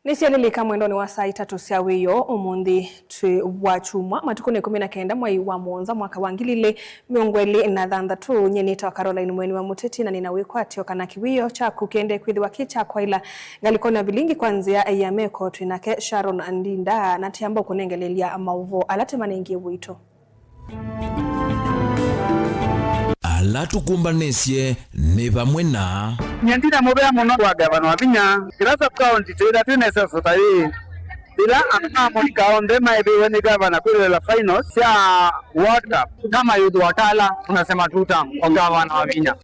Nisianilika mwendoni wa saa 3 cia wiyo umundi twi wachumwa matukuni 19 mwai wa Mwanza mwaka wa 2026 nyeni ta Caroline Mweni wa Muteti na ninawikwa atio kana kiwiyo cha kukende kwithiwa kicha kwa ila ngalikona vilingi kwanzia ya meko twinake Sharon Andinda na tiamba kunengelelia mauvo alatemanengie wito alatukumbanesie ni bamwe na nyandira mubea muno wa gavana wa Vinya kirasa county tira tunesa sotai bila amamo kaonde maibiwe ni gavana kule la finals ya World Cup kama yudu wakala tunasema tuta kwa gavana wa Vinya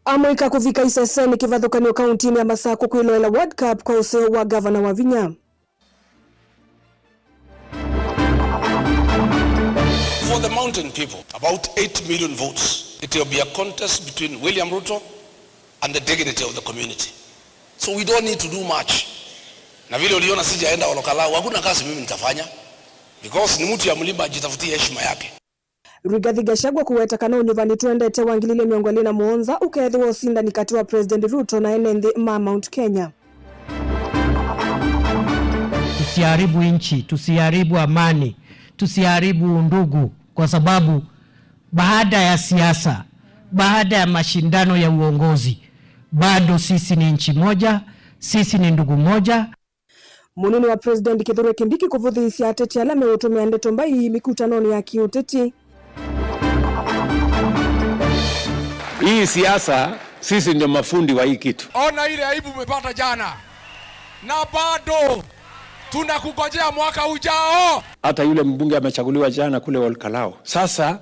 Amerika kufika iseseni kivathukanio kauntini ya Masako kuiloela World Cup kwa useo wa gavana wa Vinya. For the mountain people, about 8 million votes. It will be a contest between William Ruto and the dignity of the community. So we don't need to do much. Na vile uliona sijaenda Olokalau, hakuna kazi mimi nitafanya. Because ni mtu ya mlima ajitafutie heshima yake. Rigathi Gachagua kuweta kana unyuvani tuendete wangilile miongoli na Mwanza ukaedhiwa usinda ni kati wa President Ruto na NND Mount Kenya. Tusiharibu nchi, tusiharibu amani, tusiharibu ndugu kwa sababu baada ya siasa, baada ya mashindano ya uongozi, bado sisi ni nchi moja, sisi ni ndugu moja. Munini wa President Kithure Kindiki kuvuthisia ateti alame utumia ndeto mbai mikutanoni ya kiuteti. Hii siasa sisi ndio mafundi wa hii kitu. Ona ile aibu umepata jana. Na bado tunakungojea mwaka ujao. Hata yule mbunge amechaguliwa jana kule Olkalau. Sasa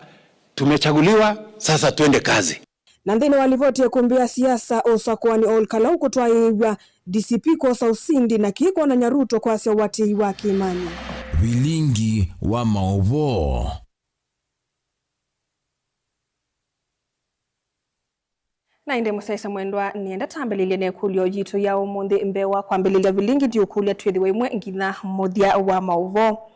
tumechaguliwa, sasa tuende kazi. Nandhine walivoti ya kumbia siasa osakwani Olkalau kutoa iwa DCP kosa usindi na kiko na Nyaruto kwa asia wati wa Kimani. Vilingi wa maovo. Na inde musaisa mwendwa nienda tambelilia ne kulio jito ya umundi mbewa kwa mbelilia vilingi diyo kulia tuwezi waimwe ngina modia wa mauvo.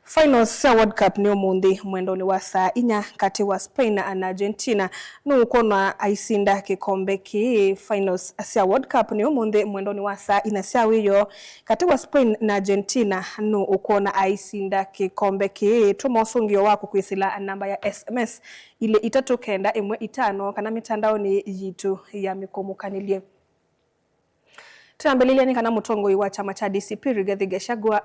Finals ya World Cup ni umundi mwendoni wa saa 4 kati wa Spain na Argentina. Nukona aisinda kikombe ki finals ya World Cup ni umundi mwendoni wa saa 4 sia wiyo kati wa Spain na Argentina. Nukona aisinda kikombe ki tumosungio wako kuisila namba ya SMS ile 395 kana mitandao ni yitu ya mikomukanilie. Tambelilia ni kana mutongo wa chama cha DCP Rigathi Gachagua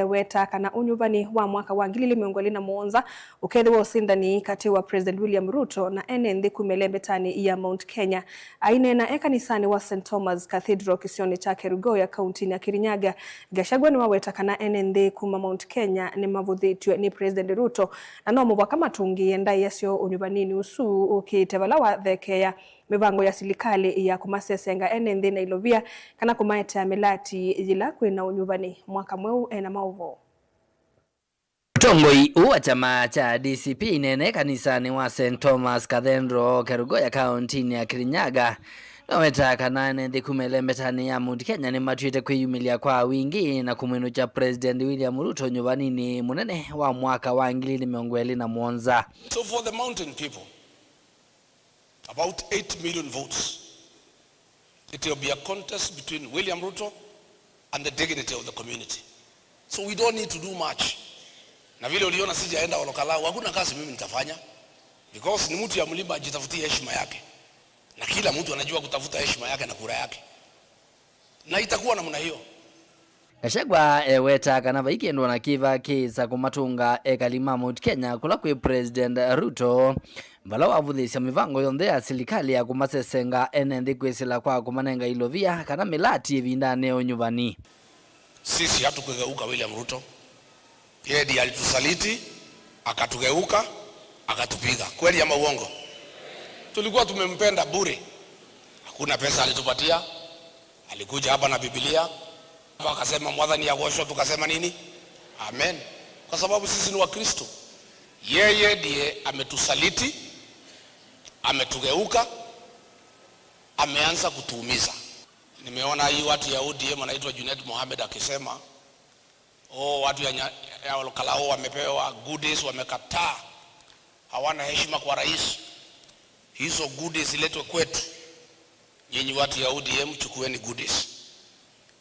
weta kana unyuvani wa mwaka wa 2026 ukethiwa usindani kati wa President William Ruto na NND kumelembetani ya Mount Kenya ainena ekanisani wa St Thomas Cathedral kisioni cha Kerugoya kaunti ya Kirinyaga. Gachagua ni waweta kana NND kuma Mount Kenya ni mavuthitwe ni President Ruto na no mubaka matungi enda yasio unyuvanini usu ukitevala wa thekea mivango ya silikali ya kumasesenga NND na ilovia kana kumaeta ya melati jila kwena unyuvani mwaka mweu na mauvo. Tongoi uwa chama cha DCP nene kanisani wa St Thomas Cathedral Kerugoya kaunti ya Kirinyaga naweta kana NND kumelembetani ya Mount Kenya ni matuite kwiyumilia kwa wingi na kumwenu cha President William Ruto nyuvani ni munene wa mwaka wa 2026. So for the mountain people, about 8 million votes. It will be a contest between William Ruto and the dignity of the community. So we don't need to do much. Na vile uliona sijaenda Olokalau, hakuna kazi mimi nitafanya. Because ni mtu ya mlima ajitafutie heshima yake. Na kila mtu anajua kutafuta heshima yake na kura yake. Na itakuwa namna hiyo. Gachagua weta kana vaikendwa na kiva kisa kumatunga ekalima Mount Kenya kula kwe President Ruto vala wavuthisia mivango yonthe ya silikali ya kumasesenga NND kwesila kwa kumanenga ilovia kana milati vindane unyuvani. Sisi hatukugeuka William Ruto. Yeye ndiye alitusaliti, akatugeuka, akatupiga. Kweli ama uongo? Tulikuwa tumempenda bure. Hakuna pesa alitupatia. Alikuja hapa na Biblia. Akasema mwadhani ya gosho, tukasema nini? Amen. Kwa sababu sisi ni wa Kristo. Yeye ndiye ametusaliti, ametugeuka, ameanza kutuumiza. Nimeona hii watu ya ODM wanaitwa Junet Mohamed akisema watu ya Olkalau wamepewa goodies, wamekataa, hawana heshima kwa rais. Hizo goodies ziletwe kwetu. Nyinyi watu ya ODM chukueni goodies.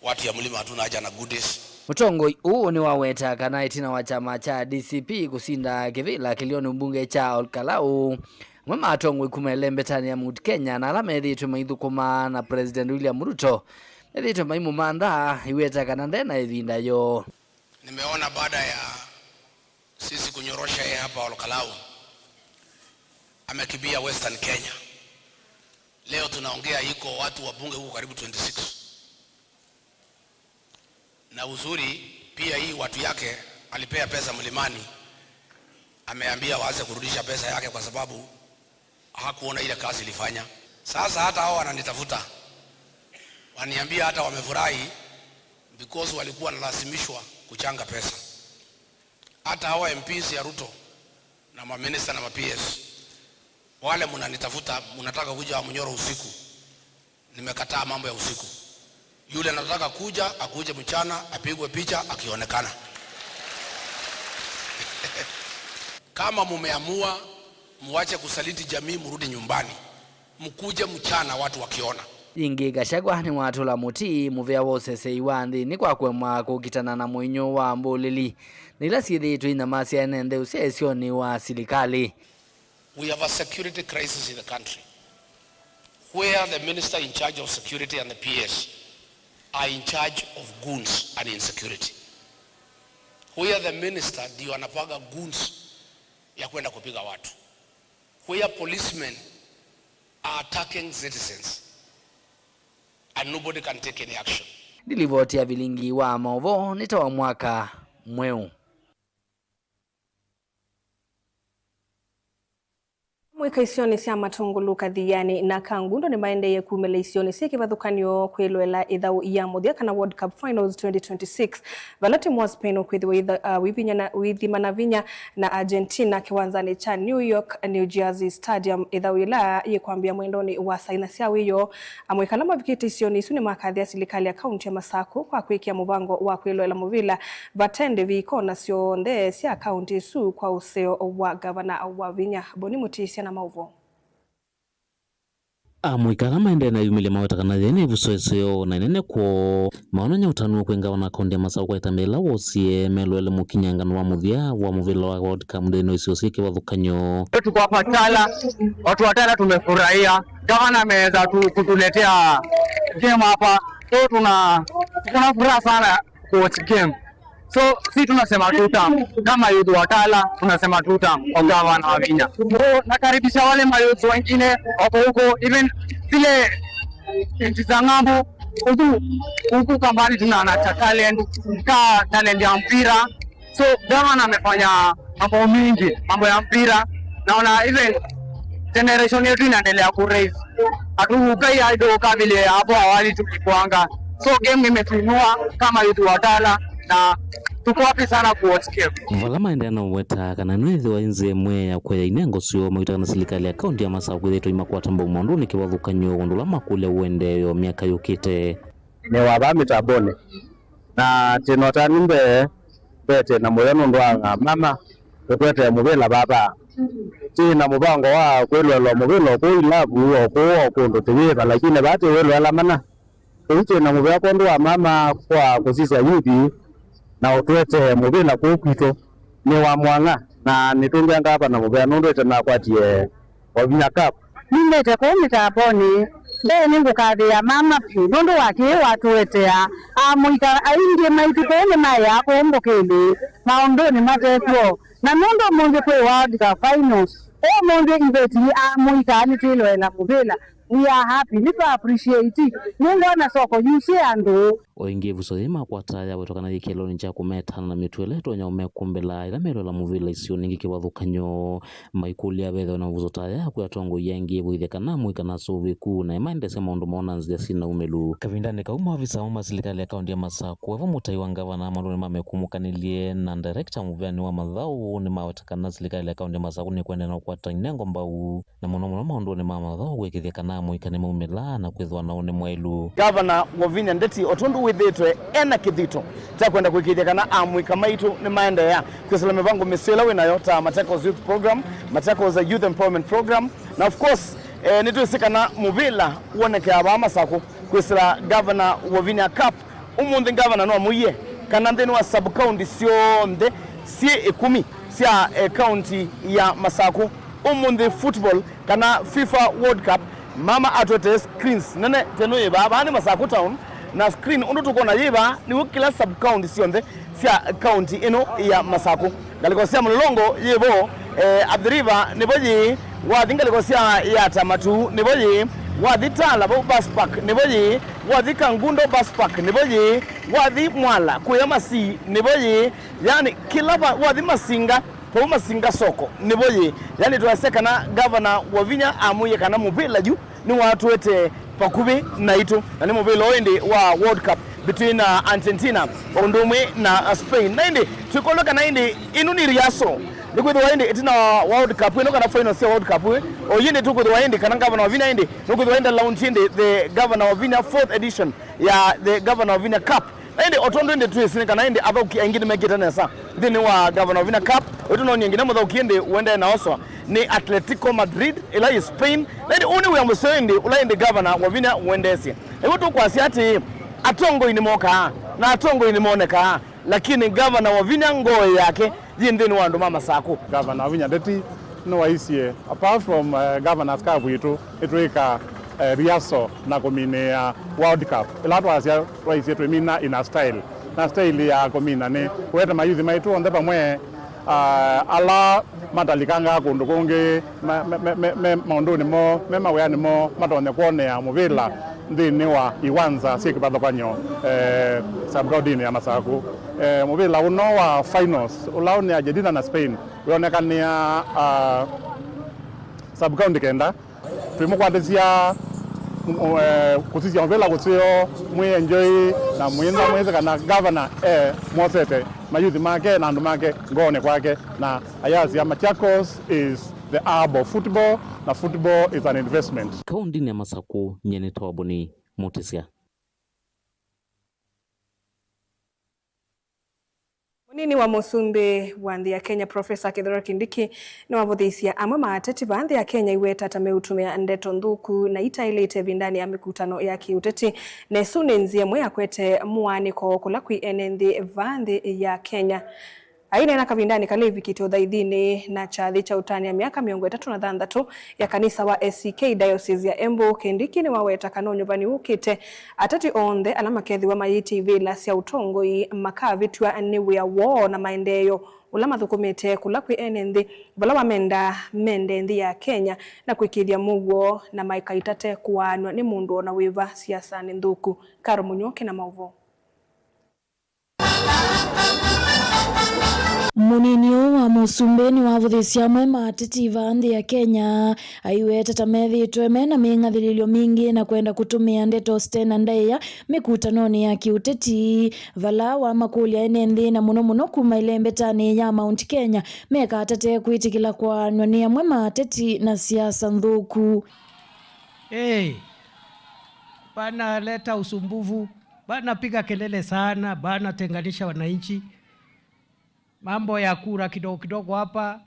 watu ya mlima hatuna haja na goodies. Mutongoi huu ni waweta kana itina wa chama cha DCP kusinda kivila kilioni mbunge cha Olkalau. Mama atongoi kumelembe tani ya Mount Kenya na alama edhitu maithukuma na President William Ruto. Edhitu maimu manda iweta kana ndena edhinda yo. Nimeona baada ya sisi kunyorosha yeye hapa Olkalau, amekibia Western Kenya. Leo tunaongea iko watu wa bunge huko karibu 26. Na uzuri pia hii watu yake alipea pesa mlimani, ameambia waanze kurudisha pesa yake kwa sababu hakuona ile kazi ilifanya. Sasa hata hao wananitafuta, waniambia hata wamefurahi because walikuwa wanalazimishwa kuchanga pesa. Hata hao MPs ya Ruto na maminister na PS wale mnanitafuta, mnataka kuja wa Munyoro usiku. Nimekataa mambo ya usiku. Yule anataka kuja, akuje mchana, apigwe picha akionekana. Kama mumeamua muache kusaliti jamii, murudi nyumbani, mkuje mchana watu wakiona. Ingi Gachagua ni watu la muti muvea wose seiwandi ni kwa kwema kukitana na mwenyo wa Mboleli. Nila sithi tu ina masi ya nende usesio ni wa silikali. We have a security crisis in the country where the minister in charge of security and the PS are in charge of goons and insecurity. Where the minister ndio anapaga goons ya kwenda kupiga watu. Where policemen are attacking citizens and nobody can take any action. Dilivoti ya vilingi wa maovo nitawa mwaka mweu. Mwika isioni sia matungulu kathiani na kangundo ni maende ya kumele isioni siya kivathukanio kwilwela ithau ya muthia kana World Cup Finals 2026. Valati mwaspeno kwithiwa withimana vinya na Argentina kiwanzani cha New York New Jersey Stadium ithau ila yikwambia mwendoni wa saina sia wiyo amwikala mavikiti isioni isu ni makathia silikali ya kaunti ya Masako kwa kuikia muvango wa kwilwela muvila vatende vikona sio nde sia kaunti isu kwa useo wa gavana wa vinya Boni Mutisia na mauvo. Amwikala maende na yumile mawetakana dhene vusoeseo na inene kwa maonanya utanu kwenga wana kaundi ya Masako kwa itamela wosie melwele mukinyangano wa muthia wa muvila wa World Cup mdeno isiosike wathukanyo. Tuko hapa Tala, watu wa Tala tumefurahia. Gavana ameweza kutuletea game hapa. So tuna furaha sana kuwatch game. So si tunasema tutam kama youth wa Tala, tunasema tutam kwa gavana wa Vinya. So nakaribisha wale mayouth wengine wako huko, even zile nchi za ng'ambo huku kambani tuna talent ya mpira. So gavana amefanya mambo mingi, mambo ya mpira. Naona even generation yetu inaendelea kuraise. Hatukai idol kama vile hapo awali tulikuanga. So game imetunua kama youth wa Tala na tuko wapi sana kuwatch game. Vala maende na weta kana nwethi wa inze mwe ya kwa inengo sio mwita na serikali ya kaunti ya Masako kwithitu imakwata mbo mundu ni kiwathukanyo gondula makule uende yo miaka yukite. Ni waba mitabone na tinota nimbe bete na moyano ndwanga mama twete mubela baba tina mubango wa kwelwa mubelo ko ilabu ko kondo tiweba lakini bate welwa lamana uche na mubya kondo wa mama kwa kusisa yuthi na utwete mubela ko kwito ni wa mwanga na nitunga ngapa na mubya nondete na kwatie wa Vinya Cup nimete ko mitabone nde ningukathi ya mama nundu wake watwetea amuika aingie maitu kone maya kumbukili maundu ni matetwo na nundu mundu kwe World Cup Finals mundu ibeti amuika ni twilwela muvila. We are happy, nipa appreciate mungu ana soko yusi andu oingi vusoima kwa taya wetokana yikelo ninja kumetana na mitwele tonya umekumbela ila mero la muvila isio ningi kiwathukanyo maikuli abetho na vuzotaya kwa tongo yengi bwithekana muikana soviku na imande sema ndo mona nzia sina umelu kavindane kauma afisa wa serikali ya kaunti ya Masako eva mutai wa gavana Marone mamekumukanile na director muvani wa madhau ni mawetakana serikali ya kaunti ya Masako ni kwenda na kwa tanengo mbau na mono maondo ni mama madhau gwekithekana muikane maumela na kwithwa naone mwailu gavana wa Vinya ndeti otundu withitwe ena kithito ta kwenda kwikithia kana amwika maitu ni maende ya kwisila mivango misila winayo ta Machakos Youth Program, Machakos Youth Empowerment Program na of course nitwisikana muvila woneke aba Masako kwisila gavana wa Vinya Cup umundi governor no amuye kana ndeni wa sub county cionthe sie 10 cia county ya Masaku umundi football kana FIFA World Cup mama atwete screens nene teno yeba bani Masaku town na screen undu tukona yeba ni kila sub county cionthe cia county ino ya Masaku galiko cia mulongo yebo Abdiriva niboji wathi galiko cia ya Tamatu niboji wathi Tala bo bus park niboji wathi Kangundo bus park niboji wathi Mwala kuya Masi niboji yani kila wathi Masinga po Masinga soko niboji yani tuasekana governor Wavinya amuye kana mubila ju ni watu wete pakubi na itu na ni mubila oende wa World Cup between Argentina ondumwe na Spain na indi tukoloka na indi inu ni riaso nikuthi waende itina World Cup ino kana final cia World Cup o yende tukuthi waende kana governor Wavinya indi tukuthi waende launch indi the governor Wavinya 4th edition ya the governor Wavinya Cup indi otondo indi tuisini kana indi athauki engine mekita nesa thini wa governor Wavinya Cup otono nyingine muthauki indi uende na oswa ni Atletico Madrid ila Spain indi uni wa musendi ula indi governor Wavinya uendesi ego tukwasia ati atongo inimoka na atongo inimoneka lakini governor Wavinya ngoe yake yindeni wandu mama Masaku governor Wavinya ndeti no waisie apart from governors cup itu itwika riaso na komine World Cup ila twasia waisie twimina ina style na style ya komina ni weta mayuthi maitu onde pamwe ala matalikanga kundu kungi maundu nimo mema nimo matonye kuone ya muvila ndini wa iwanza sikibathokanyo subcounty ya Masaku muvila uno wa finals ulaone Argentina na Spain uonekania subcounty kenda twimukwatisia kusisia muvila kusio mwi enjoy na mwinza mweze kana governor mosete mayuthi make na andu make ngone kwake na ayasi ya Machakos is the hub of football na football is an investment. Kaunti ya Masaku nyene toboni Mutisia. Munini wa musumbi wa nthi ya Kenya Professor Kithure Kindiki ni wavuthisia amwe maateti ba nthi ya Kenya iweta tameutumia ndeto nthuku na itailite vindani ya mikutano ya kiuteti nesu nenzie mwe akwete muaniko kula kwi nthi vanthi ya Kenya aina na kavindani kalevi kiti uthaithini na chathi cha utani ya miaka 36 ya kanisa wa SCK Diocese ya Embu. Kindiki ni waweta kana nyumbani ukite atati onthe ala makethi wa mayiti vila cia utongoi makavitwa ni wia wo na maendeleo ula mathukumite kula kwi nthi vala wamenda mende nthi ya Kenya na kwikithia muguo na maikaitate kuanwa ni mundu ona wiva siasa ni nthuku. Karo Munyoki na mauvo. Munini wa musumbeni wa vuthisia mwe maateti va nthi ya Kenya aiweta tamethitwe mena mingathililio mingi na kwenda kutumia ndeto stena ndaiya mikutanoni ya kiuteti vala wa makulia nthi na muno kuma ilembetani ya Mount Kenya meka atate kwitikila kwa nwania mwe maateti na siasa nthuku. Bana leta usumbufu, bana piga kelele sana, bana tenganisha wananchi. Mambo ya kura kidogo hapa,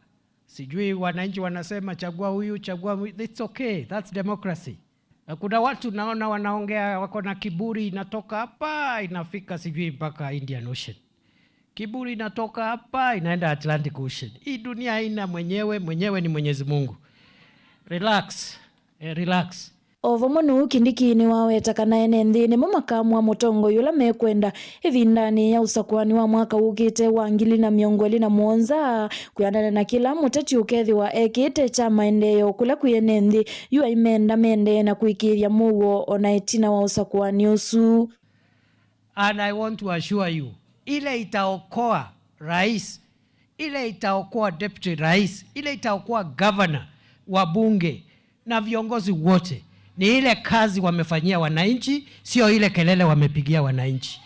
sijui wananchi wanasema chagua huyu, chagua huyu. It's okay, that's democracy. Kuna watu naona wanaongea wako na kiburi, inatoka hapa inafika sijui mpaka Indian Ocean. Kiburi inatoka hapa inaenda Atlantic Ocean. Hii dunia haina mwenyewe ni Mwenyezi Mungu. Relax, relax. Ovo munu Kindiki ni waweta kana nthi ni makamu wa mutongo yula mekwenda ivindani ya usakwani wa mwaka ukite wa 2017 kuyandana na kila muteti ukethi wa ekite cha maendeleo kula kuyenenthi yu imenda mende na kuikiria mugo ona itina wa usakwani usu. And I want to assure you, ile itaokoa rais, ile itaokoa deputy rais, ile itaokoa governor, wabunge na viongozi wote ni ile kazi wamefanyia wananchi, sio ile kelele wamepigia wananchi.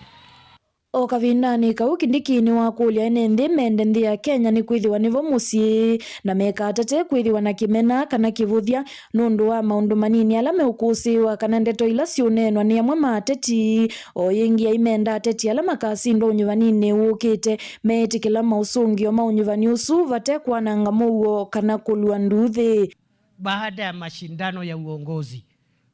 Okavindani kau Kindiki ni wakulia nthi mende nthi ya Kenya ni kwithiwa nivo musi na meka atate kwithiwa na kimena kana kivuthia nundu wa maundu manini ala meukusiwa kana ndeto ila ciunenwa ni amwe maateti o yingi ya imenda ateti ala makasindo unyuvanini ukite meetikila mausungio maunyuvani usu vate kwananga muo kana kulua nduthi. Baada ya mashindano ya uongozi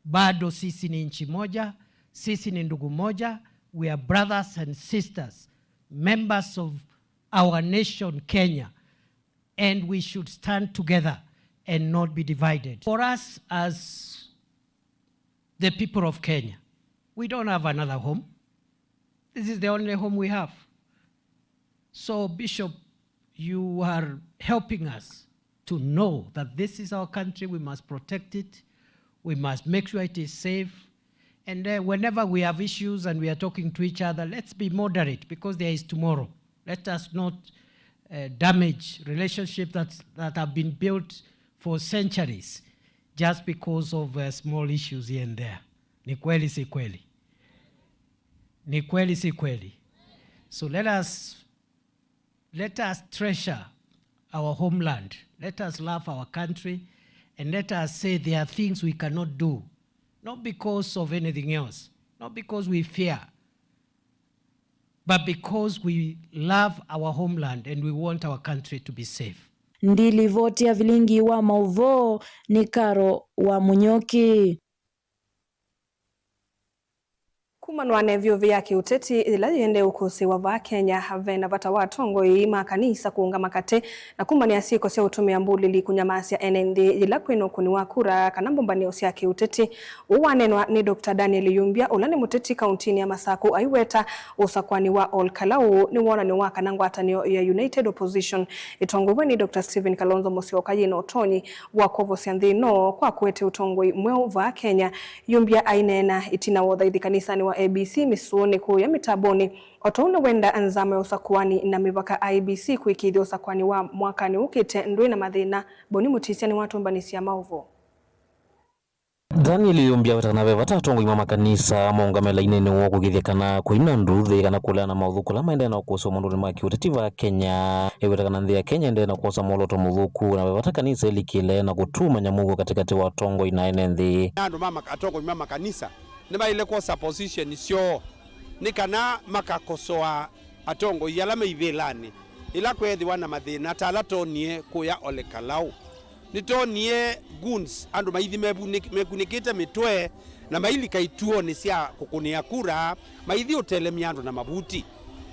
bado sisi ni nchi moja, sisi ni ndugu moja, we are brothers and sisters, members of our nation, Kenya, and we should stand together and not be divided. For us as the people of Kenya, we don't have another home. This is the only home we have. So, Bishop, you are helping us to know that this is our country, we must protect it, we must make sure it is safe, and whenever we have issues and we are talking to each other, let's be moderate because there is tomorrow. Let us not damage relationships that have been built for centuries just because of small issues here and there. Ni kweli si kweli? Ni kweli si kweli? So let us treasure our homeland. Let us love our country, and let us say there are things we cannot do, not because of anything else, not because we fear, but because we love our homeland and we want our country to be safe. Ndilivotia vilingi wa Mauvo ni Karo wa Munyoki. Kumanwane vyo vya kiuteti ila yende ukusi wa va Kenya havena vata watongo ima kanisa kuunga makate na kumani asiko sia utumia mbuli li kunyamasi ya NND ila kweno kuni wakura kanambombani osia kiuteti uwanenwa ni Dr. Daniel Yumbia ulani muteti kauntini ya Masaku aiweta usakwani wa Olkalau ni wana ni waka nangwata ni ya United Opposition itongwe ni Dr. Stephen Kalonzo Musyoka yino otoni wakovo siandhino kwa kuwete utongwe mweo va Kenya. Yumbia ainena itina wodha idhi kanisa ni wa ABC misuoni kuu ya mitaboni otouna wenda anzama ya usakuani na mivaka IBC kuikidhi usakuani wa mwaka ni ukite ndui na madhina boni mutisia ni watu mbanisi ya Mauvo. Daniel Yumbia watanawe watatongo imama kanisa maungamela inene wako githekana kuina nduthi kana kulana mauthuku la maende na kuosa mondoni maki utativa Kenya ewetakana nthia Kenya ende na kuosa moloto muthuku na wata kanisa ilikile na kutuma nyamugo katikati wa tongo ina enenthi ando mama atongo imama kanisa nema ile kosa position sio nikana makakosoa atongo yala meivelani ila kwethi wana mathina tala tonie kuya Olekalau nitonie guns ando maithi mekunikite mitwe na maili kaituo ni sia kukunia kura maithi utelemia ando na mabuti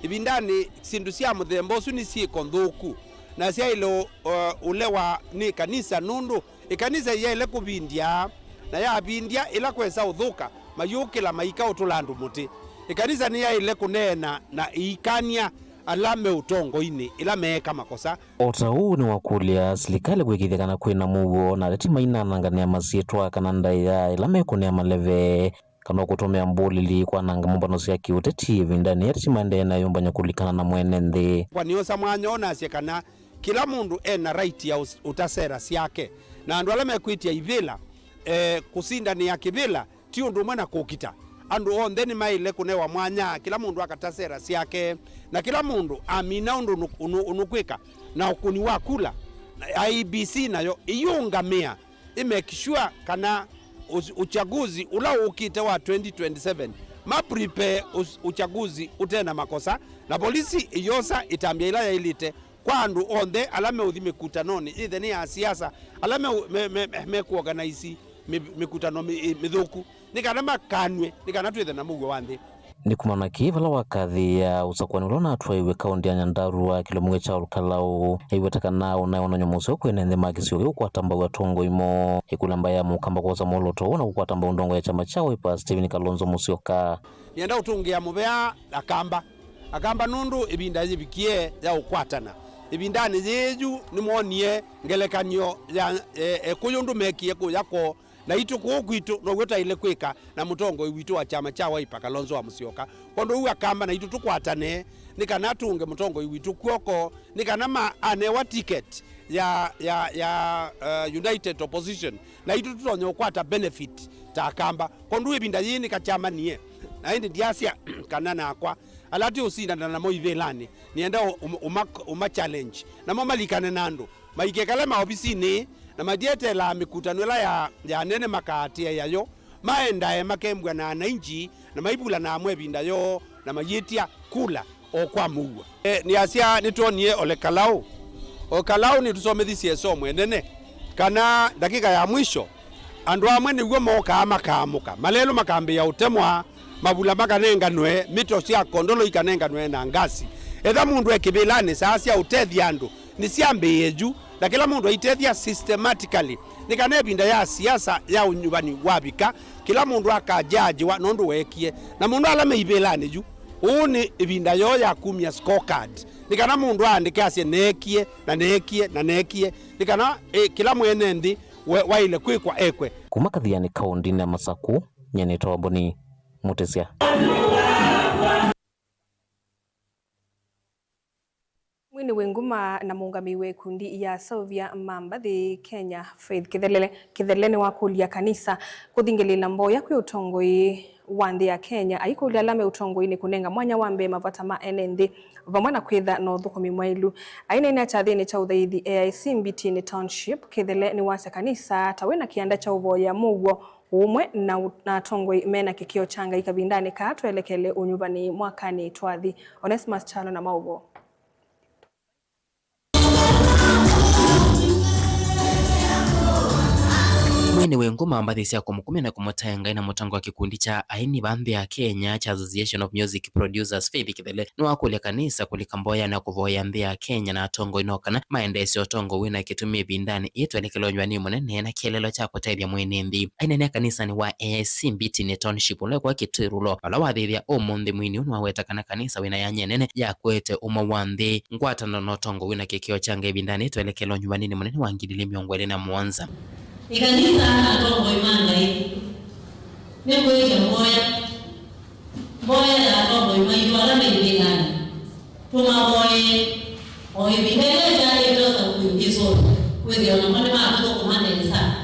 ibindani sindu sia muthembo su ni si konthuku na sia ilo ulewa ni kanisa nundu ikanisa ya ile kubindia na ya bindia ila kwesa uthuka mayukila maika utulandu muti ikanisa ni ya ile kunena na ikania alame utongo ini ila meeka makosa ota huu ni wakulia serikali gwikithekana kwina mugo na retima inanangania masietwa kana ndaya ila mekunea maleve kana kutomea mbulili kwa nanga mumbano sia kiuteti vindani retima ende na yomba nyakulikana na mwene nthi kwa niosa mwanyona asekana kila mundu ena right ya utasera siake na andu alame kuitia ivila kusinda ni ya kivila tiu ndu mwana kukita andu ondeni maile kunewa mwanya kila mundu akatasera siake na kila mundu amina undu unukwika na ukuni wakula IBC nayo iyungamia imekishua kana uchaguzi ula ukite wa 2027 mapripe uchaguzi utena makosa na polisi iyosa itambia ila ya ilite kwa andu onde alame uthime kutanoni ithe ni ya siasa alame mekuorganize mikutano mithuku nikana makanwe nikana twethe na mugwe wanthi ni kumana kivala wakathi ya usakwani ulona atwa iwe kaundi ya Nyandarua kilomwe cha Olkalau iwetakana unaona nyomuso kwene nthi makisio ukwatamba watongo imo ikulamba ya mukamba kwa moloto una ukwatamba undongo ya chama chao ipa Stephen Kalonzo Musyoka yenda utungia mubea akamba nundu ibinda yibikie ya ukwatana ibindani yeju nimuonie ngelekanyo ya kuyundu mekie kuyako na itu kugwitu no gweta ile kwika na mutongo witu wa chama cha Wiper Kalonzo wa Musyoka kondo uwa kamba na itu tukwatane nikana tunge mutongo witu kwoko nikana ane wa ticket ya United Opposition na itu tutonyo kwata benefit ta kamba kondo ibinda yini ka chama nie na indi diasia kanana akwa alati usinda na moivelani nienda uma challenge na mamalikane nando maikekala maobisini na madiete la mikutano ya nene makatia yayo maenda makembwa na wananchi na maibula na amwebinda yo na mayitia kula okwa muwa ni asia nitonie Olekalau ni tusomethisie somwe nene kana dakika ya mwisho andu amwe niguo moka makamuka malelo makambi ya utemwa mabula makanenganwe mito cia kondolo ikanenganwe na ngasi etha mundu ekibilani saa cia utethia andu ni ciambiie ju na kila mundu aitethia systematically nikana ebinda ya siasa ya unyubani wabika kila mundu akajaji wa nondu wekie na mundu alame ibilani ju uni ibinda yo ya kumia scorecard nikana mundu andike asie nekie na nekie na nekie nikana kila mwene ndi waile kwikwa ekwe kuma kathiani kaunti na Masaku nyeneta Wamboni Mutesia. Mwini wenguma na muungamiwe kundi ya Sylvia Mambathi Kenya Faith Kithelene wa kulia kanisa kuthingilila mboya kwi utongoi wa nthi ya Kenya aikulia alame utongoi ni kunenga mwanya wambe mavata ma NND vamwe na kwitha no thukumi mwailu aina ina chathini cha uthaithi AIC Mbitini Township Kithelene wa kanisa tawena kianda cha uvoya mugo umwe na tongoi mena kikio changa ikabindani ka twelekele unyuvani mwakani twathi Onesmus Chalo na mauvo. Mwene wengu Mambathi cia kumukumi na kumutenga na mutango wa kikundi cha aini bambi ya Kenya cha Association of Music Producers Faith Kithelene ni wakulia kanisa kulika mboya na kuvoya mbi ya Kenya na tongo inokana maendesi otongo wina kitumia bindani itwelekelo nywani munene na kielelo cha kutethia mwene mbi aina ni kanisa ni wa AIC Mbitini Township ule kwa kitirulo wala wathithia umundi mwini unaweta kana kanisa wina ya nyenene ya kwete umawandhi ngwatano no tongo wina kikio change bindani itwelekelo nywani munene wa ngilili miongwele na mwanza ikanisa atongo imanga hii ni kuita mboya ya atongo imanga wala mbingani tumaboye oibindele jale tosa kuingizo kwezi ona mwana mato kumane sana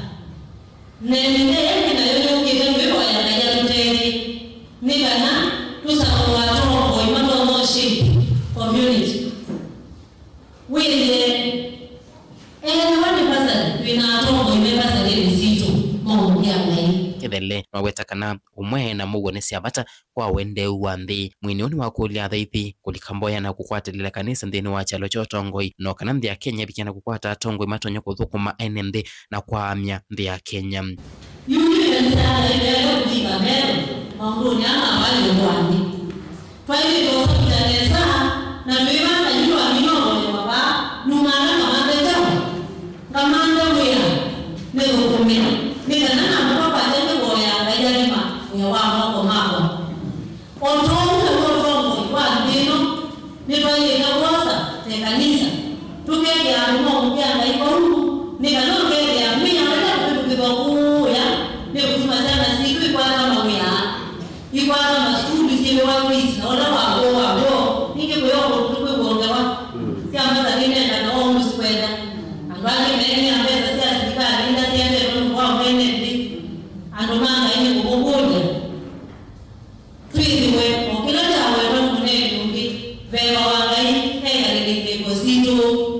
nende yake na yoyo kitembe ya na tuteni nikana tusawa atongo imanga worship community wile Kithelene waweta kana umwe na mugo ni siabata kwa wende uwanthi mwinioni wa kulia thaithi kulikamboya na kukwatelela kanisa nthini wa chalo cho tongoi no kana nthi ya Kenya bikina kukwata tongoi matonyo kuthukuma NND na kwamya nthi ya Kenya yuni kanisa ile kudiba mero maunguni ama wale mwani kwa hiyo kutaneza na tuiba kujua minogo baba numana kama ndio kama ndio ndio kumina nikana mkopa tena boya bayalima wa moko mako otongo kwa ndino nibaye na rosa te kanisa tukenge amo mkianga iko huko nikanoke ya mimi hata kukidogo ya nikutuma sana siku kwa kama mia iko kama skuli zile wapi na wala wao nikikuyo kuongewa si ambaza nene na wao msikwenda angalia mimi ambaye sasa sikali ndio siende kwa mwenye andumanga ini kububunya tuiwe okila jawe ndo munengi vema wangai heka lile kositu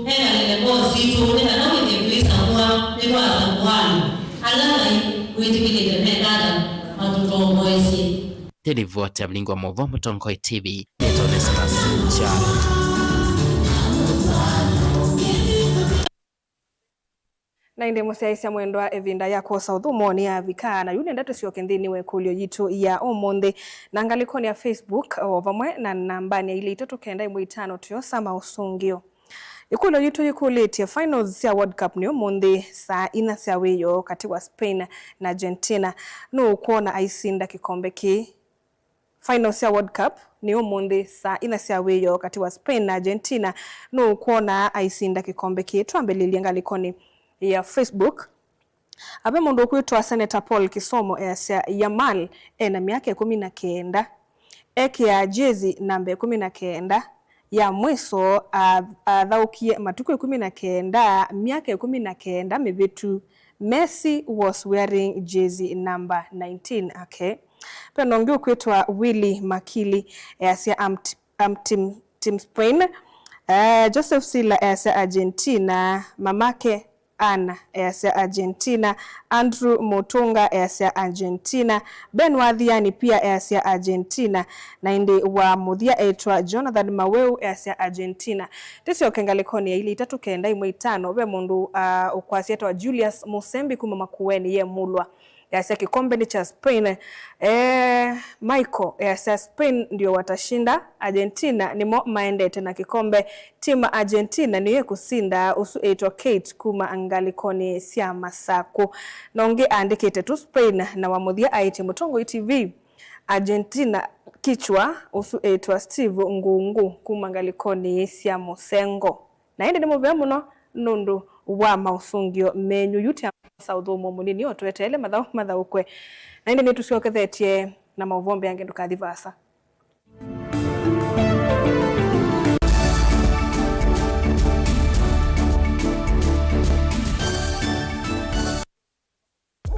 heka lile kositu nenda nawe ndivisa kwa ndivyo azangwani alai kuitikile ndada matoto moisi televote mlingwa movo Tongoi TV Onesmus Chalo. Na inde musiaisia mwendwa evinda yako sauthumoni ya vika na yune ndatu sioke nthini we kulio yitu ya omonde na ngalikoni ya Facebook vamwe na nambani ya ili 395 tuyosa mausungio ikulio yitu yikulitie finals ya World Cup ni omonde saa 4 cia wiyo kati wa Spain na Argentina no kuona aisinda kikombe ki finals ya World Cup ni omonde saa 4 cia wiyo kati wa Spain na Argentina no kuona aisinda kikombe ki twambelilia ngalikoni ya Facebook abe mundu kwitwa Senator Paul Kisomo ya Yamal na miaka 19 ya jezi namba 19 ya mwiso athaukie matuko 19 miaka 19 mivitu Messi was wearing jersey number 19 okay pendo ngi kwitwa Willy Makili ya team Spain Joseph Silla ya Argentina mamake Ana ya Argentina, Andrew Motunga ya Argentina, Ben Wathiani pia ya Argentina na indi wa muthia etwa Jonathan Maweu ya Argentina. Tisio kengalikoni ya ili 395 be mundu ukwasi etwa Julius Musembi kuma makuweni ye mulwa ya kikombe ni cha Spain. Michael ya Spain ndio watashinda. Argentina ni maende tena kikombe. Timu Argentina niye kusinda usu eto Kate kuma angalikoni sia masaku. Nonge andikete tu Spain na wamuthia aiti Mutongo TV. Argentina kichwa usu eto Steve Ngungu kuma angalikoni sia Musengo. Na hindi ni muvea muno nundu wa mausungio menyu yuti saudhomo munini otwete ele madhau kwe. Na hindi ni tusiokethetie na mauvombe yange ndukadhivasa.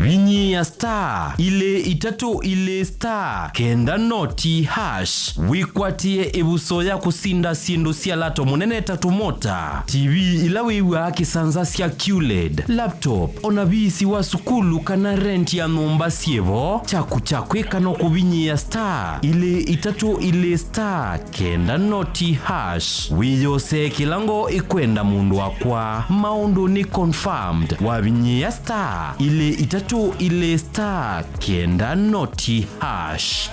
Winyi ya star ile itatu ile star kenda noti hash wikwatie ebuso ya kusinda sindu sia lato munene tatu mota TV ilawiwa kisanza sia QLED laptop onabisi wa sukulu kana rent ya nomba sievo chaku kano kubinyi ya star ile itatu ile star kenda noti hash wiyose kilango ikwenda mundu wakwa maundu ni confirmed wabinyi ya star ile itatu ile star kenda noti hash.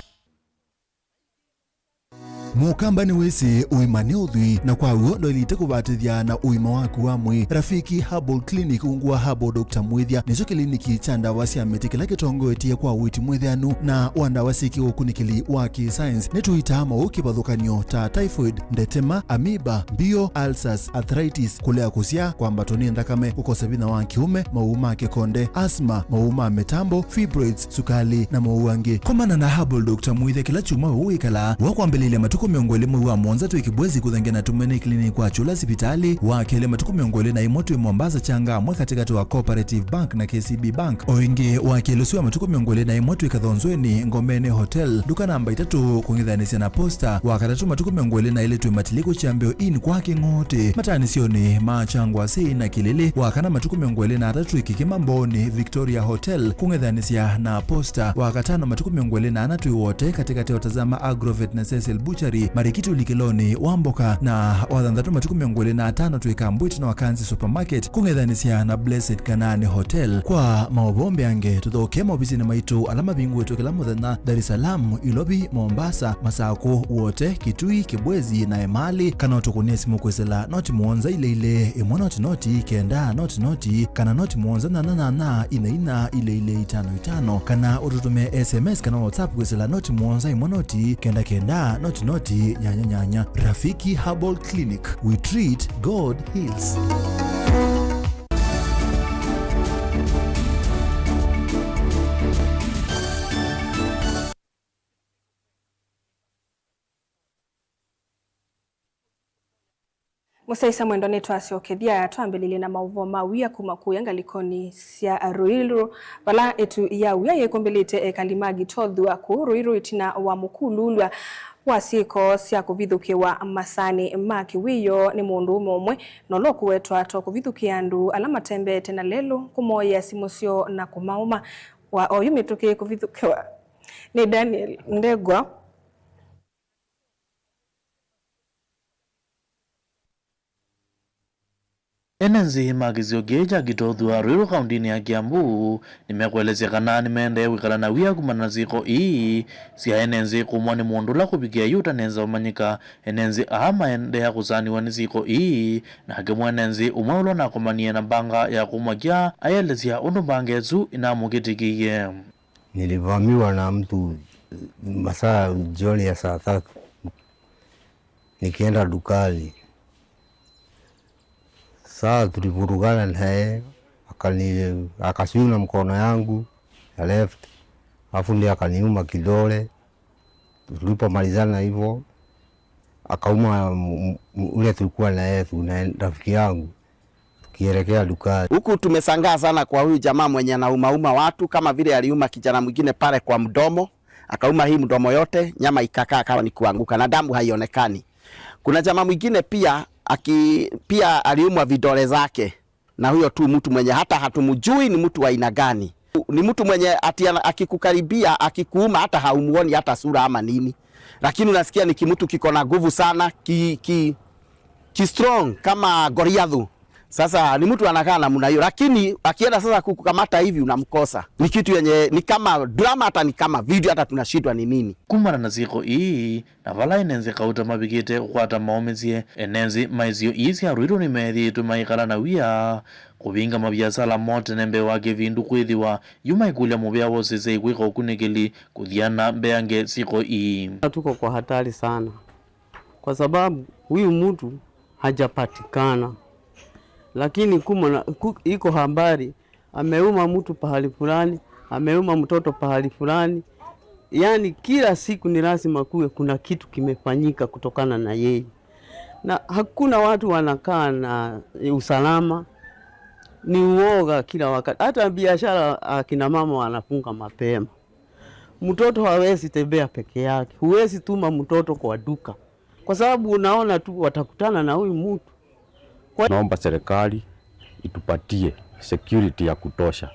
Mukamba ni wese uimane udhui na kwa uo ndo ilite kubatithia na uima waku wa mwi. Rafiki Herbal Clinic ungua Herbal Dr. Mwithia nizo kliniki chanda wasi ameti kila kitongo etie kwa witi mwithianu na wanda wasiki ukunikili waki science netuita ama ukibadhukanio ta typhoid, ndetema, amoeba, bio, ulcers, arthritis, kulea kusia kwa mbatoni ndakame, ukosebina wa kiume, mauma kikonde, asma, mauma metambo, fibroids, sukali na mauange. Komana na Herbal Dr. Mwithia kila chuma uikala wakwa mbelile matuko miongole mwa Mwanza tu ikibwezi kuthengena tumene clinic kwa chula hospitali wa kele matuko miongole na imoto Mombasa changa mwa katikati wa Cooperative Bank na KCB Bank oinge wa kele suwa matuko miongole na imoto ikathonzweni Ngomene Hotel duka namba 3 kungithanisia na posta wa katatu matuko miongole na ile tu matiliko chambio in kwa kingote matani sioni machangwa si na kilele wa kana matuko miongole na 3 ikikimamboni Victoria Hotel kungithanisia na posta wa katano matuko miongole na anatu wote katikati ya utazama Agrovet na Cecil Butchery Marikitu Likiloni Wamboka na wathandatu matuku miongole na 5 tuikambwiti na Wakanzi Supermarket kungithanisia na Blessed Kanani Hotel kwa maobombe yange tuthoke mobizini maitu alama bingu wetu kila muthenya Dar es Salaam, Ilobi, Mombasa, Masako wote Kitui, Kibwezi na Emali kana utukunia simu kwesela noti muonza ile imwe noti kenda noti kana noti muonza na ina ile 55 kana ututume SMS kana WhatsApp kwesela noti muonza imwe noti kenda noti nyanya. Rafiki Herbal Clinic, we treat, God heals. Musaisa mwendo netu asiokethia tuambelile na mauvo mawia kumakuya ngalikoni sia Ruiru wala etu ya uya yekombelete kalimagi todhua ku Ruiru itina wa mukululwa wasiko sia kuvithukiwa masani maki wiyo ni mundu momwe noloku wetu ato kuvithukia ndu alama tembe tena lelo kumoya simosio na kumauma wa oyumituki kuvithukiwa ni Daniel Ndegwa. Enenzi magizio geja gitothua Ruiru kaundini ya Kiambu nimekuelezea kana nimeende wikala na wia kumana ziko ii sia enenzi kumwani muondula kupigia yuta nenza umanyika enenzi ahama ende ya kusaniwa ni ziko ii na hakimu enenzi umaulo na kumania na banga ya kumagia ayelezia unubangezu inamukitikiye. Nilivamiwa na mtu masaa jioni ya saa 3 nikienda dukani. Saa tulivurugana naye akaswinga mkono yangu ya left afu ndiye akaniuma kidole. Tulipomalizana hivyo akauma ule tulikuwa na yeye na rafiki yangu tukielekea dukani. Huku tumesangaa sana kwa huyu jamaa mwenye anauma watu kama vile aliuma kijana mwingine pale kwa mdomo, akauma hii mdomo yote, nyama ikakaa kama ni kuanguka na damu haionekani. Kuna jamaa mwingine pia aliumwa vidole zake, na huyo tu mtu mwenye hata hatumjui ni mtu wa aina gani. Ni mtu mwenye akikukaribia akikuuma hata haumuoni hata sura ama nini, lakini unasikia ni kimtu kiko na nguvu sana, ki strong kama Goliath. Sasa ni mtu anakaa namna hiyo, lakini akienda sasa kukamata hivi unamkosa. Ni kitu yenye ni kama drama, hata ni kama video, hata tunashindwa ni nini. Kumana na ziko ii na vala inenze kauta mabigite kwata maomezie enenzi maizio isi ya ruido ni methi tumaikala na wia kubinga mabiasala mote nembe wake vindu kwithiwa yuma ikulia mubea wose zei kwika ukunikili kuthiana mbeange siko ii. Tuko kwa hatari sana kwa sababu huyu mtu hajapatikana, lakini iko habari ameuma mtu pahali fulani, ameuma mtoto pahali fulani. Yani kila siku ni lazima kuwe kuna kitu kimefanyika kutokana na yeye, na hakuna watu wanakaa na usalama, ni uoga kila wakati. Hata biashara akina mama wanafunga mapema. Mtoto hawezi tembea peke yake, huwezi tuma mtoto kwa duka kwa sababu unaona tu watakutana na huyu mtu. Naomba serikali itupatie security ya kutosha,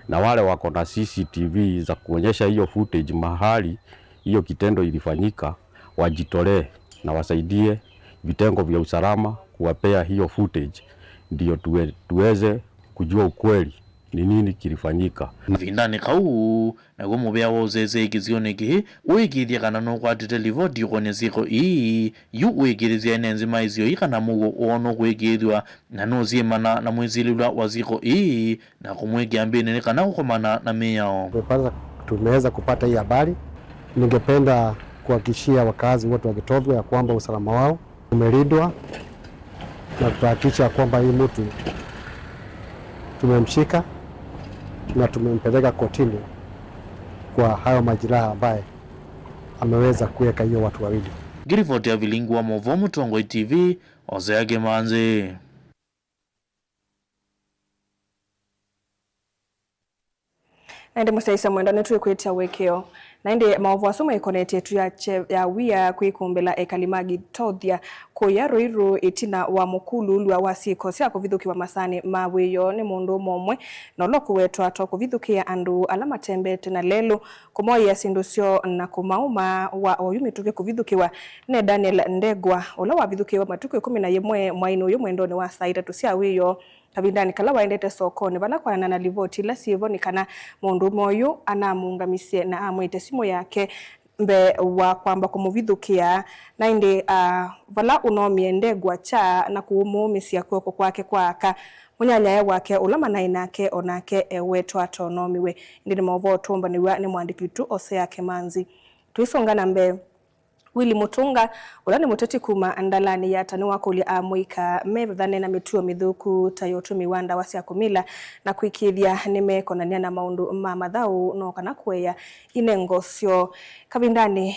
na wale wako na CCTV za kuonyesha hiyo footage mahali hiyo kitendo ilifanyika, wajitolee na wasaidie vitengo vya usalama kuwapea hiyo footage, ndio tuweze kujua ukweli ni nini kilifanyika. Vindani kau na gomobea wozeze ikizioneki uikithia kana no kwatite livoti kone ziko ii yu uikithia enenzi maizio ikana mugo ono kuikithwa na no ziemana na mwezililwa wa ziko ii na kumweki ambini ni kana kukomana na miyao. Tumeweza kupata hii habari. Ningependa kuhakikishia wakazi wote wa Gitodhwa ya kwamba usalama wao umelindwa na tutahakikisha kwamba hii mtu tumemshika na tumempeleka kotini kwa hayo majiraha ambaye ameweza kuweka hiyo watu wawili. Girivoti ya vilingu wa Movomu Tongoi TV, Oseage Manzi. Naende musaisa mwenda netu kwetia wekeo. Naende maovu asuma ikonete tu ya wia kuikumbela ekalimagi tothia kuya roiru itina wa mukulu lwa wasiko sia kuvithuki wa masani mawiyo ni mundu momwe na loku wetu ato kuvithukia andu alama tembete na lelo kumoya sindusio na kumauma wa oyumituke kuvithukiwa ne Daniel Ndegwa ola wa vithukiwa matuku 11 mwaino yo mwendoni wa saita tusia wiyo kabindani kala waendete sokoni bala kwa na livoti la sivo ni kana mundu moyo anamuungamisie na amwite simu yake mbe wa kwamba kumuvithukia na indi vala unomie Ndegwa cha na kuumumisia kwoko kwake kwaka munyanya wake ulama na inake onake wetu atonomiwe ndi mavo tumba ni mwandiki tu Oseage Manzi. Tuisongana mbe Willy Mutunga ulani muteti kuma andalani ya tani wako uli amuika mevthane na mituo mithuku tayotu miwanda wasia kumila na kuikithia nime konania na maundu mamadhau no kana kweya inengosyo kabindani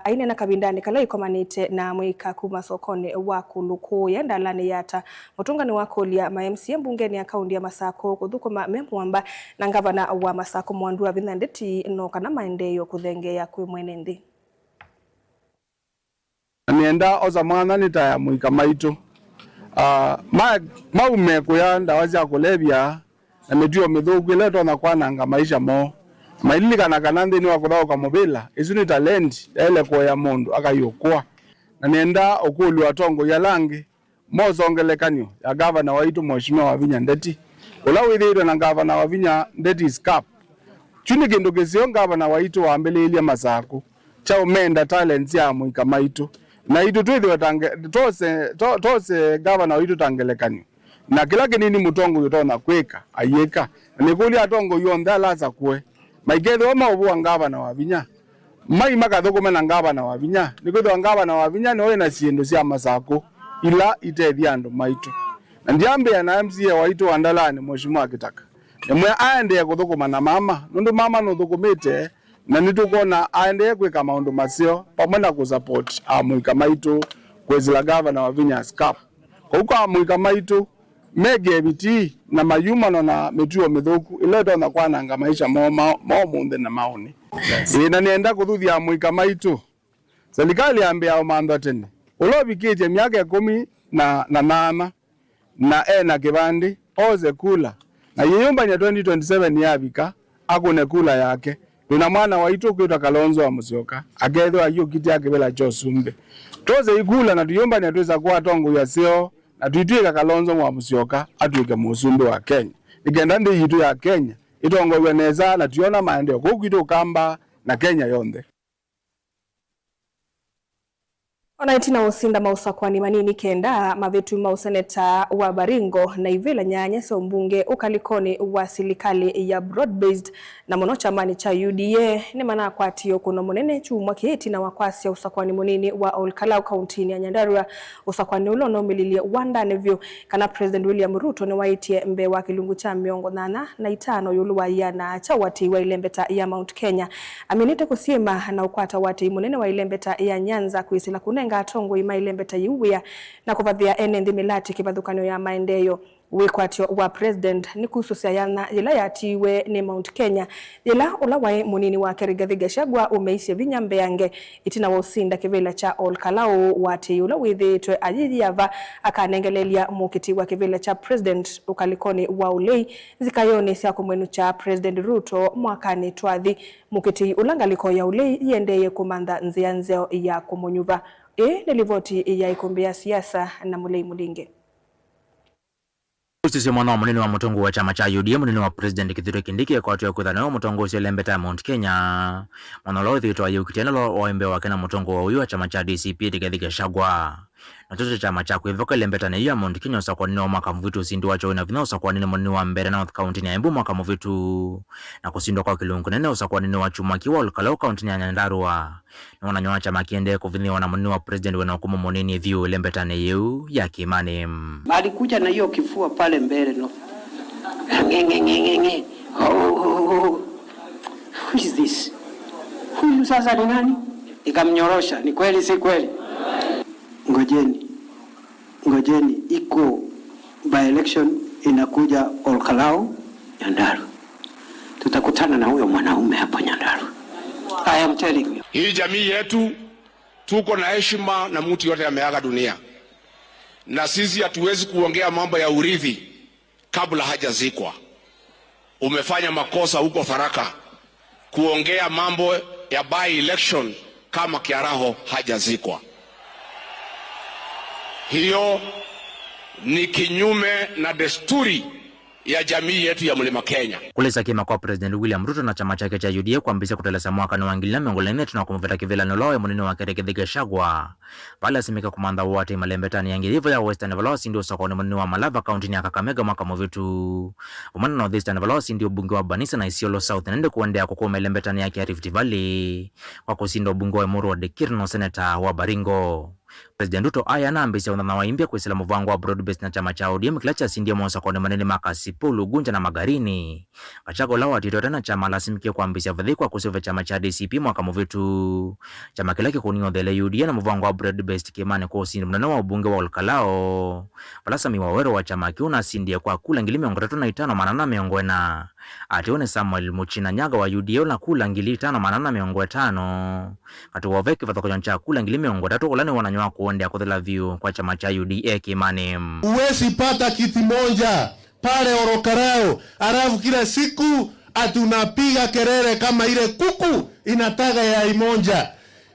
aine na kabindani kala ikomanite na amuika kuma sokoni wako luku ya andalani yata Mutunga ni wako uli ya MMC mbungeni ya kaundi ya Masako kuthukuma memwamba na ngavana wa Masako Mwandu wa Vithandeti no kana maendeyo kuthenge ya kwe mwenendi. Nienda oza mwana nitaya muika maitu maume kuya ndawa cia kulevya na mituo mithuku ile tona kwananga maisha mo maililikana kana nthini wa kuthauka mubila isu ni talent ele kuya mundu akayukwa na nienda ukulu wa tongo ya langi mozongelekanyo ya gavana waitu Mheshimiwa Wavinya Ndeti ula withirwe na gavana Wavinya Ndeti scap chuni kindu kisio gavana waitu waambililia Masako cha umenda talent ya muika maitu na itu twithiwe tose gavana witu tangelekanyo na kila kinini mutongo yutona kwika ayika nikuli atongo yonthe alaza kwe maikethe wa mauvu gavana Wavinya mai makathukuma na gavana Wavinya nikwithwa gavana Wavinya ni na ciendu cia Masako ila itethia andu maitu na ndiambia na MCA waitu wa Ndalani Mheshimiwa Kitaka nimwe aende kuthukuma na mama nundu mama nuthukumite na nitukona aende kwika maundu masio pamwe na kusupport amuika maitu kwezila gavana Wavinya scap kwa uko amuika maitu mege biti na mayumano na mituo mithuku ile tona kwananga maisha mo munthe na maoni na nienda kuthuthia amuika maitu serikali ambia omando tene ulobikitie miaka 10 na nana na na kibandi oze kula na yeyumba nya 2027 yabika akune kula yake. Tuna mwana waitu kwita Kalonzo wa Musyoka agethwa hiyo kiti yake bela Josumbe toze ikula na tuyomba ni atuweza kuwa tongo ya sio na tuitwika Kalonzo Mwa Musyoka atuike musumbi wa Kenya igenda ndi yitu ya Kenya itongowe neza na tuona maendeleo kukitu kamba na Kenya yonthe. Onaitina usinda mausakwani manini kenda mavetu mauseneta wa Baringo na Ivela Nyanyesa mbunge ukalikoni wa serikali ya broad-based na mono chamani cha UDA ni mana kwatiyo kuno munene chumwa kieti na wakwasi ya usakwani munini wa Olkalau County ya Nyandarua usakwani ulono mililia wanda nevyo kana President William Ruto ni waitie mbe wa kilungu cha miongo na itano yuluwa ya na chawati wa ilembeta ya Mount Kenya aminite kusima na ukwata wati munene wa ilembeta ya Nyanza kuisila kunenga atongo ima ilembeta yuwia na kuvadhia enendi milati kibadhukanyo ya maendeyo wikwatyo wa president ni kususia yana yila yatiwe ni Mount Kenya yila ulawae munini wa Rigathi Gachagua umeisya vinyambe yange itina wa usinda kivila cha Olkalau wati yula withitwe ajiyava akanengelelia mukiti wa kivila cha president ukalikoni wa ulei zikayoni siya kumwenu cha President Ruto mwakani twathi mukiti ulangaliko ya ulei yendeye kumanda nzianzeo ya kumunyuva nilivoti ya ikumbia siasa na Mulei Mulinge. Sisi mwana munene wa mutongo wa chama cha UDA munene wa President Kithure Kindiki kwa watu ya kuthana mutongo wa lembeta Mount Kenya mwanalo thitwa yukitenelo waembe wake na mutongo wa uyu wa chama cha DCP Rigathi Gachagua na chocho chama cha kuivoka lembeta na ya Mount Kenya usakwanini wa mwaka mvitu usindi wacho na vina usakwanini munene wa Mbere North County ya Embu mwaka mvitu na kusindwa kwa kilungu nene usakwanini wa chuma kiwa Olkalau County ya Nyandarua na wananyoa chama kiende kuviniwa na munene wa President wena hukumu munene view lembeta na yu ya Kimani alikuja na hiyo kifua pale mbele no who is this? Huyu sasa ni nani? Ikamnyorosha. Ni kweli si kweli? Ngojeni iko by election inakuja Olkalau Nyandarua. Tutakutana na huyo mwanaume hapo Nyandarua. I am telling you. Hii jamii yetu tuko na heshima na mtu yote ameaga dunia. Na sisi hatuwezi kuongea mambo ya urithi kabla hajazikwa. Umefanya makosa huko Tharaka kuongea mambo ya by election kama Kiaraho hajazikwa. Hiyo ni kinyume na desturi ya jamii yetu ya Mlima Kenya. Kulisa kima kwa President William Ruto na chama chake cha UDA kuambisia kutelesa mwaka ni wangilina miongolene tunakumuveta kivila nolowe munene wa Rigathi Gachagua pala simika kumanda wate malembetani yangilivo ya Western Veloci ndio sokoni munene wa Malava County ya Kakamega mwaka mvitu umana na Western Veloci ndio bunge wa Banisa na Isiolo South nende kuendea kukua malembetani yake ya Rift Valley kwa kusindo bunge wa Emuru wa Dekirno Senator wa Baringo. President Ruto aya na ambisi ya na waimbia kuisila mvango wa broad-based na chama cha ODM kilacha sindia mwasa kwa manene Makasipulu Gunja na Magarini. Gachagua lawa titota na chama lasimike kwa ambisi ya vadhi kwa kusive chama cha DCP mwaka mvitu. Chama kilake kuningo dhele UDA na mvango wa broad-based kimane kwa usindi mnana wa ubunge wa Olkalau. Palasa miwawero wa chama kiuna sindia kwa kula ngili miongo 3 manana miongwena. Atione Samuel Muchina Nyaga wa UDA na kula ngili 5 manana miongo 5. Katuwa veki vatoko kula ngili miongo 3 ulane wananywa kuondea kuthela view kwa chama cha UDA Kimani. Uwezi pata kiti moja pale Orokarao alafu kila siku atunapiga kelele kama ile kuku inataka ya imonja.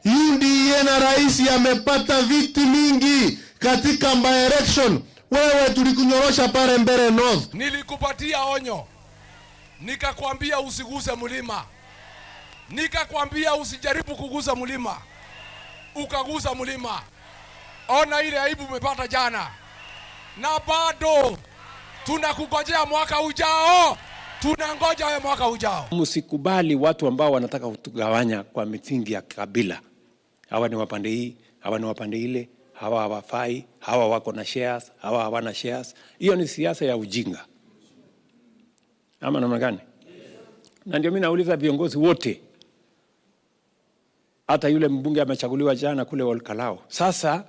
UDA na rais amepata viti mingi katika by election. Wewe tulikunyorosha pale Mbere North. Nilikupatia onyo. Nikakwambia usiguse mlima. Nikakwambia usijaribu kugusa mlima. Ukagusa mlima. Ona ile aibu umepata jana. Na bado tunakungojea mwaka ujao. Tunangoja wewe mwaka ujao. Msikubali watu ambao wanataka kutugawanya kwa misingi ya kabila. Hawa ni wapande hii, hawa ni wapande ile, hawa hawafai, hawa wako na shares, hawa hawana shares. Hiyo ni siasa ya ujinga. Ama namna gani? Na ndio mimi nauliza viongozi wote. Hata yule mbunge amechaguliwa jana kule Olkalau. Sasa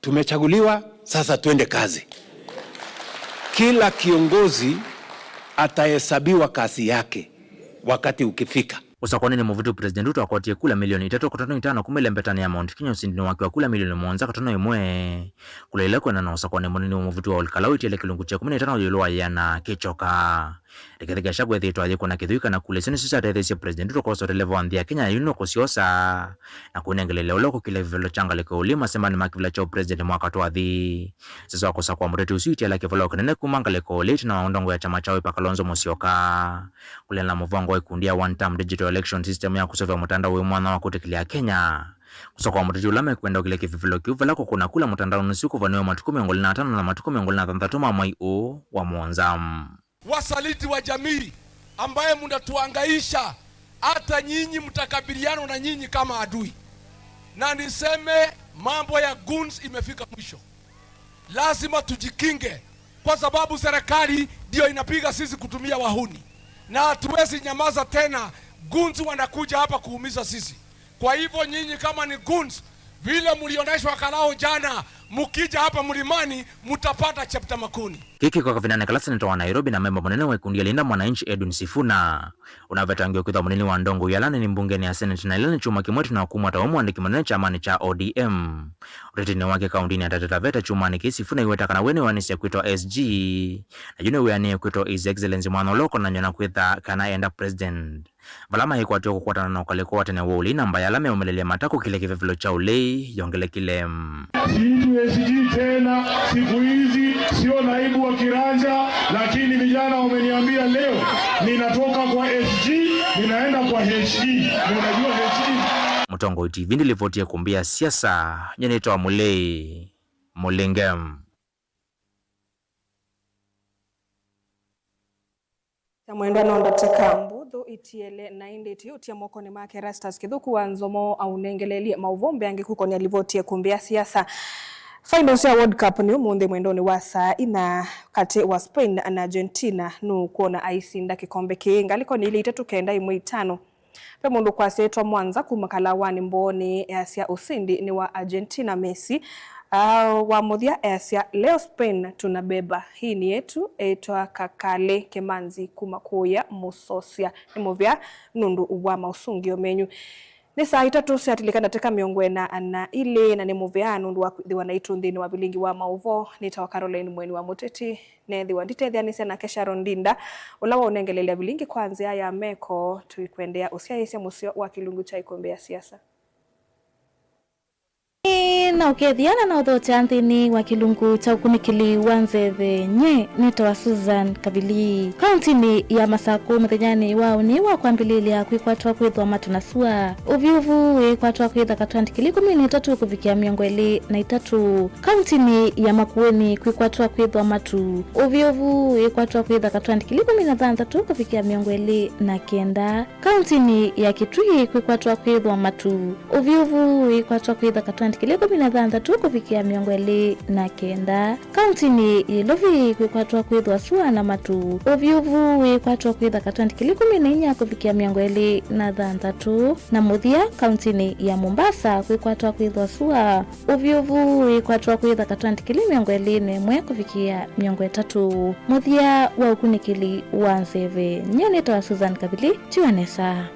tumechaguliwa, sasa tuende kazi. Kila kiongozi atahesabiwa kazi yake wakati ukifika. Usakwane ni muvitu President Ruto akotie kula milioni 3.5 kumele mbetani ya Mount Kenya usindi wakiwa kula milioni 1.1 kula ilekwe na usakwane munini wa muvitu wa Olkalau itele kilungu cha 15 yuluwa yana Kichoka. Rigathi Gachagua thitwa kuna kithuika na kule sini sisa tethesia president Ruto koso level ndia Kenya yuno kosiosa na kunengelele uloko kile vivelo changa leko ulima sema ni makivila cha president mwaka twathi sasa kosa kwa mretu usiti ala kivelo kanene kumanga leko late na ondongo ya chama chao Kalonzo Musyoka kule na mvango wa kundia one time digital election system ya kusova mtandao wa mwana wa kutekelea Kenya kusoko mretu ulame kwenda kile kivelo kivala kuna kula mtandao nusuku vanyo matuko 15 na matuko 33 mwai o wa Mwanzam. Wasaliti wa jamii ambaye mnatuangaisha, hata nyinyi mtakabiliana na nyinyi kama adui. Na niseme mambo ya goons imefika mwisho. Lazima tujikinge kwa sababu serikali ndio inapiga sisi kutumia wahuni. Na hatuwezi nyamaza tena, goons wanakuja hapa kuumiza sisi. Kwa hivyo nyinyi kama ni goons, vile mlioneshwa Kalao jana, mukija hapa mlimani mutapata chapta makuni. Kiki kwa kavinane kalasa nitoa Nairobi na memba mwenene wa kundi ya Linda Mwananchi Edwin Sifuna. Unavetangio kwa mwenene wa Ndongo Yalani ni mbungeni ya Senate na Ilani Chuma Kimweti na hukumu atawamu andiki mwenene chamani cha ODM. Uretini wake kaundini ya Tata Taveta Chumani Kisifuna iwetaka na wene wanisi ya kuitwa SG. Na june uyaani ya kuitwa His Excellency Mwanoloko na nyona kuitha kana enda president. Balama hii kwa tioko kuwata na ukaleko watene wa uli na mbayalame umelele matako kile kivevilo cha ulei yongele kile SG tena siku hizi sio naibu wa kiranja, lakini vijana wameniambia leo ninatoka kwa SG ninaenda kwa HE. Unajua HE Mutongo TV ndilivotia kumbia siasa nyenetoa mulei mulingem. Mwenda nonda tekambu dho itiele na indeti utia mokoni make Rastas Kithuku wanzomo au nengeleli mauvombe angekuko ni alivotia kumbia siasa. Finals ya World Cup ni umunde mwendoni wa saa ina kati wa Spain na Argentina nu kuona aisinda kikombe kiinga liko ni ile itatu kenda imwe itano. Pe mundu kwa setwa Mwanza kumakala wani mboni ya usindi ni wa Argentina Messi. Wa muthia Asia leo Spain tunabeba hii ni yetu etwa Kakale Kemanzi kumakuya Musosia ni muvya nundu wa mausungi omenyu ni saa itatu siatilikana teka miongwena na ile na ni muvya nundu wa thiwa na itundhini wa vilingi wa mauvo nitawa Caroline Mweni wa Muteti nethiwa nditethia nise na Kesha Rondinda ulawa unengelelea vilingi kwanzia ya meko tuikwendea usiaisia musio wa kilungu cha ikombe ya siasa. Na ukethiana na uthote anthini wa kilungu cha ukunikili wanzeve nye nitoa Susan Kabili kauntini ya Masako muthenyani wao ni wa kwambililia kwikwatwa kwithwa matunasua uvyuvu kwatwa kwitha katwandikili 13 kufikia 23 kauntini ya Makueni kwikwatwa kwithwa matu uvyuvu kwatwa kwitha katwandikili 16 kufikia 29 kauntini ya Kitui kwikwatwa kwithwa matu uvyuvu kwatwa kwitha katwandikili 13 kufikia 29 kauntini Ilovi kwikwatwa kwithwa sua na matu uvyuvu kwatwa kwitha katwandikili 14 kufikia 26 na muthia kauntini ya Mombasa kwikwatwa kwithwa sua uvyuvu kwatwa kwitha katwandikili 21 kufikia 30 muthia wa ukunikili wa nzeve nyonito wa Susan Kabili Chiwanesa.